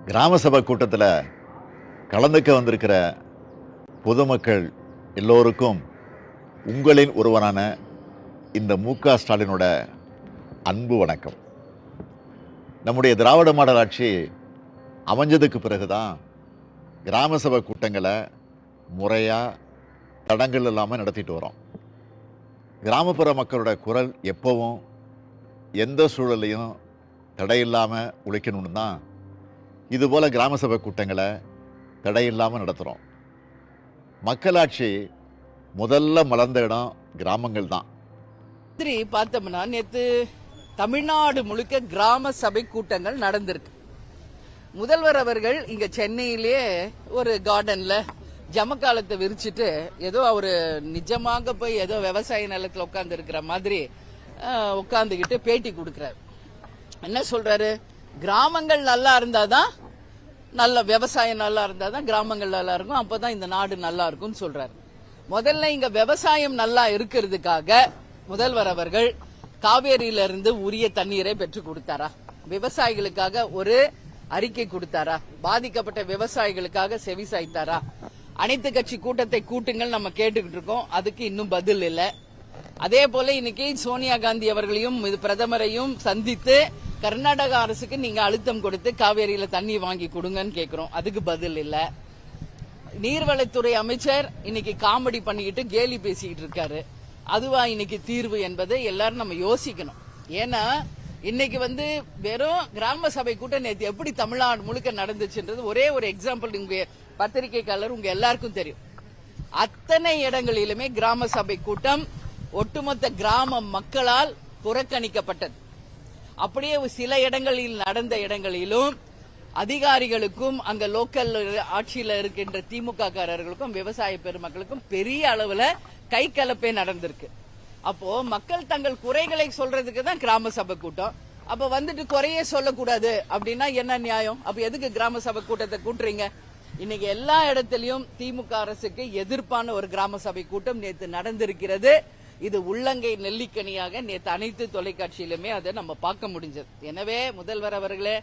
கிராம சபை கூட்டத்தில் கலந்துக்க வந்திருக்கிற பொதுமக்கள் எல்லோருக்கும் உங்களின் ஒருவனான இந்த மு.க. ஸ்டாலினோட அன்பு வணக்கம். நம்முடைய திராவிட மாடல் ஆட்சி அமைஞ்சதுக்கு பிறகுதான் கிராம சபை கூட்டங்களை முறையாக தடங்கள் இல்லாமல் நடத்திட்டு வரோம். கிராமப்புற மக்களோட குரல் எப்பவும் எந்த சூழலையும் தடையில்லாமல் உழைக்கணும்னு தான் இதுபோல் கிராம சபை கூட்டங்களை தடையில்லாமல் நடத்துகிறோம். மக்களாட்சி முதல்ல மலர்ந்த இடம் கிராமங்கள் தான். பார்த்தோம்னா நேற்று தமிழ்நாடு முழுக்க கிராம சபை கூட்டங்கள் நடந்திருக்கு. முதல்வர் அவர்கள் இங்க சென்னையிலேயே ஒரு கார்டன்ல ஜமக்காலத்தை விரிச்சிட்டு ஏதோ அவரு நிஜமாக போய் ஏதோ விவசாய நிலத்துல உட்கார்ந்து இருக்கிற மாதிரி உட்கார்ந்துகிட்டு பேட்டி கொடுக்கிறார். என்ன சொல்றாரு? கிராமங்கள் நல்லா இருந்தாதான், நல்ல விவசாயம் நல்லா இருந்தாதான் கிராமங்கள் நல்லா இருக்கும், அப்பதான் இந்த நாடு நல்லா இருக்கும்னு சொல்றாரு. முதல்ல இங்க விவசாயம் நல்லா இருக்கிறதுக்காக முதல்வர் அவர்கள் காவேரியில இருந்து உரிய தண்ணீரை பெற்று கொடுத்தாரா? விவசாயிகளுக்காக ஒரு அறிக்கை கொடுத்தாரா? பாதிக்கப்பட்ட விவசாயிகளுக்காக செவி சாய்த்தாரா? அனைத்து கட்சி கூட்டத்தை கூட்டுங்கள் நம்ம கேட்டுக்கிட்டு இருக்கோம், அதுக்கு இன்னும் பதில் இல்ல. அதே போல இன்னைக்கு சோனியா காந்தி அவர்களையும் பிரதமரையும் சந்தித்து கர்நாடக அரசுக்கு நீங்க அழுத்தம் கொடுத்து காவேரியில தண்ணி வாங்கி கொடுங்கன்னு கேக்குறோம், அதுக்கு பதில் இல்ல. நீர்வளத்துறை அமைச்சர் இன்னைக்கு காமெடி பண்ணிக்கிட்டு கேலி பேசிக்கிட்டு இருக்காரு, அதுவா இன்னைக்கு தீர்வு என்பதை எல்லாரும் நம்ம யோசிக்கணும். ஏன்னா இன்னைக்கு வெறும் கிராம சபை கூட்டம் நேற்று எப்படி தமிழ்நாடு முழுக்க நடந்துச்சுன்றது ஒரே ஒரு எக்ஸாம்பிள் உங்க பத்திரிகைக்காரர் உங்க எல்லாருக்கும் தெரியும். அத்தனை இடங்களிலுமே கிராம சபை கூட்டம் ஒட்டுமொத்த கிராம மக்களால் புறக்கணிக்கப்பட்டது. அப்படியே சில இடங்களில் நடந்த இடங்களிலும் அதிகாரிகளுக்கும் அங்க லோக்கல் ஆட்சியில இருக்கின்ற திமுக காரர்களுக்கும் விவசாய பெருமக்களுக்கும் பெரிய அளவுல கை கலப்பே நடந்திருக்கு. அப்போ மக்கள் தங்கள் குறைகளை சொல்றதுக்கு தான் கிராம சபை கூட்டம். அப்ப குறையே சொல்லக்கூடாது அப்படின்னா என்ன நியாயம்? அப்ப எதுக்கு கிராம சபை கூட்டத்தை கூட்டுறீங்க? இன்னைக்கு எல்லா இடத்திலையும் திமுக அரசுக்கு எதிர்ப்பான ஒரு கிராம சபை கூட்டம் நேற்று நடந்திருக்கிறது. இது உள்ளங்கை நெல்லிக்கனியாக நேற்று அனைத்து தொலைக்காட்சியிலுமே அதை நம்ம பார்க்க முடிஞ்சது. எனவே முதல்வர் அவர்களே,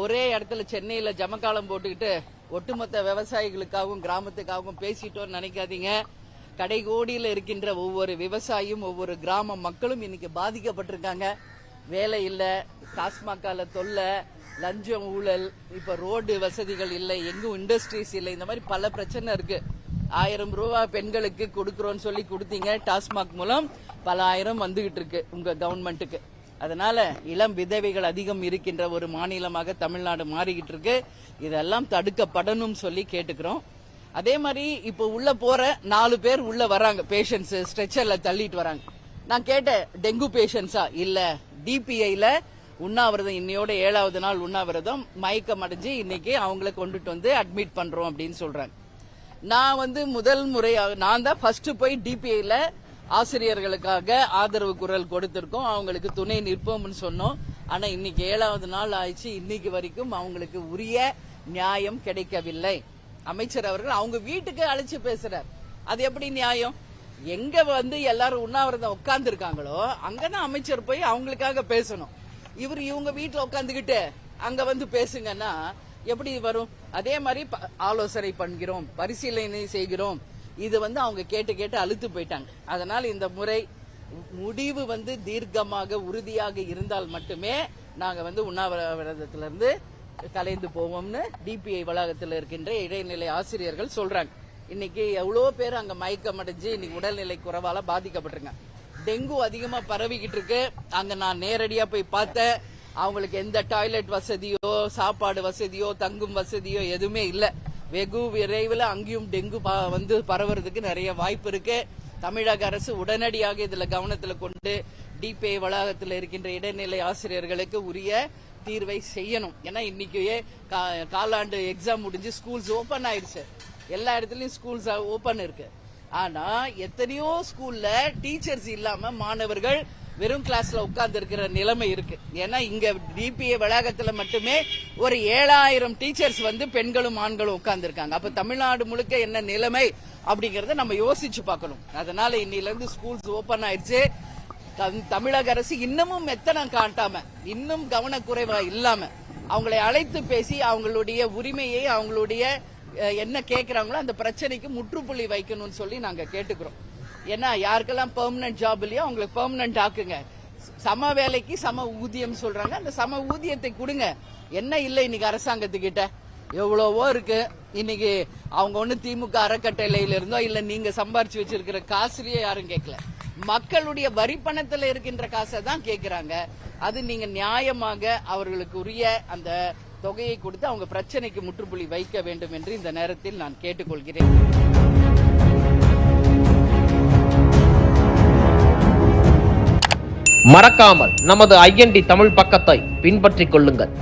ஒரே இடத்துல சென்னையில ஜமக்காலம் போட்டுக்கிட்டு ஒட்டுமொத்த விவசாயிகளுக்காகவும் கிராமத்துக்காகவும் பேசிட்டோம்னு நினைக்காதீங்க. கடைகோடியில் இருக்கின்ற ஒவ்வொரு விவசாயியும் ஒவ்வொரு கிராம மக்களும் இன்னைக்கு பாதிக்கப்பட்டிருக்காங்க. வேலை இல்ல, டாஸ்மாகால தொல்லை, லஞ்சம், ஊழல், இப்ப ரோடு வசதிகள் இல்லை, எங்கும் இண்டஸ்ட்ரீஸ் இல்லை, இந்த மாதிரி பல பிரச்சனை இருக்கு. 1000 ரூபாய் பெண்களுக்கு கொடுக்கறோம்னு சொல்லி கொடுத்தீங்க, டாஸ்மாக் மூலம் பல ஆயிரம் வந்துகிட்டு இருக்கு உங்க கவர்மெண்ட்டுக்கு. அதனால இளம் விதவைகள் அதிகம் இருக்கின்ற ஒரு மாநிலமாக தமிழ்நாடு மாறிக்கிட்டு இருக்கு. இதெல்லாம் தடுக்கப்படணும் சொல்லி கேட்டுக்கிறோம். அதே மாதிரி இப்ப உள்ள போற 4 பேர் உள்ள வராங்க, பேஷண்ட்ஸ் ஸ்ட்ரெச்சர்ல தள்ளிட்டு வராங்க. நான் கேட்டேன், டெங்கு பேஷண்ட்ஸா? இல்ல, டிபிஐல உண்ணாவிரதம், இன்னையோட 7வது நாள் உண்ணாவிரதம், மயக்கம் அடைஞ்சு இன்னைக்கு அவங்களை கொண்டுட்டு அட்மிட் பண்றோம் அப்படின்னு சொல்றாங்க. நான் முதல் முறையாக நான் தான் ஃபர்ஸ்ட் போய் டிபிஐல ஆசிரியர்களுக்காக ஆதரவு குரல் கொடுத்திருக்கோம், அவங்களுக்கு துணை நிற்போம்னு சொன்னோம். ஆனா இன்னைக்கு 7வது நாள் ஆயிடுச்சு, இன்னைக்கு வரைக்கும் அவங்களுக்கு உரிய நியாயம் கிடைக்கவில்லை. அமைச்சர் அவர்கள் அவங்க வீட்டுக்கு அழைச்சு பேசுறார், அது எப்படி நியாயம்? எங்க எல்லாரும் உண்ணாவிரதம் உட்கார்ந்து இருக்காங்களோ அங்கதான் அமைச்சர் போய் அவங்களுக்காக பேசணும். இவங்க வீட்டுல உட்காந்துக்கிட்டு அங்க பேசுங்கன்னா எப்படி வரும்? அதே மாதிரி ஆலோசனை பண்ணுகிறோம், பரிசீலனை செய்கிறோம், இது அவங்க கேட்டு கேட்டு அழுத்து போயிட்டாங்க. அதனால இந்த முறை முடிவு தீர்க்கமாக உறுதியாக இருந்தால் மட்டுமே நாங்க உண்ணாவிரதத்திலிருந்து கலைந்து போவோம்னு டிபிஐ வளாகத்தில் இருக்கின்ற இடைநிலை ஆசிரியர்கள் சொல்றாங்க. இன்னைக்கு எவ்வளவு பேர் அங்க மயக்கம் அடைஞ்சு இன்னைக்கு உடல்நிலை குறைவால பாதிக்கப்பட்டிருக்காங்க. டெங்கு அதிகமா பரவிக்கிட்டு இருக்கு. அங்க நான் நேரடியா போய் பார்த்தேன், அவங்களுக்கு எந்த டாய்லெட் வசதியோ சாப்பாடு வசதியோ தங்கும் வசதியோ எதுவுமே இல்ல. வெகு விரைவில் அங்கேயும் டெங்கு பரவுறதுக்கு நிறைய வாய்ப்பு இருக்கு. தமிழக அரசு உடனடியாக இதுல கவனத்துல கொண்டு டிபிஐ வளாகத்தில் இருக்கின்ற இடைநிலை ஆசிரியர்களுக்கு உரிய தீர்வை செய்யணும். ஏன்னா இன்னைக்கு காலாண்டு எக்ஸாம் முடிஞ்சு ஸ்கூல்ஸ் ஓபன் ஆயிடுச்சு, எல்லா இடத்துலயும் ஸ்கூல்ஸ் ஓபன் இருக்கு. ஆனா எத்தனையோ ஸ்கூல்ல டீச்சர்ஸ் இல்லாம மாணவர்கள் வெறும் கிளாஸ்ல உட்கார்ந்து இருக்கிற நிலைமை இருக்கு. ஏன்னா இங்க டிபிஐ வளாகத்துல மட்டுமே ஒரு 7000 டீச்சர்ஸ் பெண்களும் ஆண்களும் உட்கார்ந்து இருக்காங்க. அப்ப தமிழ்நாடு முழுக்க என்ன நிலைமை அப்படிங்கறத நம்ம யோசிச்சு பார்க்கணும். அதனால இன்னில இருந்து ஸ்கூல்ஸ் ஓபன் ஆயிடுச்சு. தமிழக அரசு இன்னமும் மெத்தனம் காட்டாம, இன்னும் கவனக்குறைவா இல்லாம அவங்களை அழைத்து பேசி அவங்களுடைய உரிமையை, அவங்களுடைய என்ன கேட்கிறாங்களோ அந்த பிரச்சனைக்கு முற்றுப்புள்ளி வைக்கணும்னு சொல்லி நாங்க கேட்டுக்கிறோம். ஏன்னா யாருக்கெல்லாம் பெர்மனன்ட் ஜாப் இல்லையோ அவங்களுக்கு பெர்மனன்ட் ஆக்குங்க. சம வேலைக்கு சம ஊதியம் சொல்றாங்க, அந்த சம ஊதியத்தை கொடுங்க. என்ன இல்லை இன்னைக்கு அரசாங்கத்துக்கிட்ட எவ்வளவோ இருக்கு. இன்னைக்கு அவங்க ஒண்ணு திமுக அறக்கட்டளையில இருந்தோ இல்ல நீங்க சம்பாரிச்சு வச்சிருக்கிற காசுலயே யாரும் கேட்கல, மக்களுடைய வரி பணத்துல இருக்கின்ற காசை தான் கேட்கிறாங்க. அது நீங்க நியாயமாக அவர்களுக்கு உரிய அந்த தொகையை கொடுத்து அவங்க பிரச்சனைக்கு முற்றுப்புள்ளி வைக்க வேண்டும் என்று இந்த நேரத்தில் நான் கேட்டுக்கொள்கிறேன். மறக்காமல் நமது IND தமிழ் பக்கத்தை பின்பற்றிக் கொள்ளுங்கள்.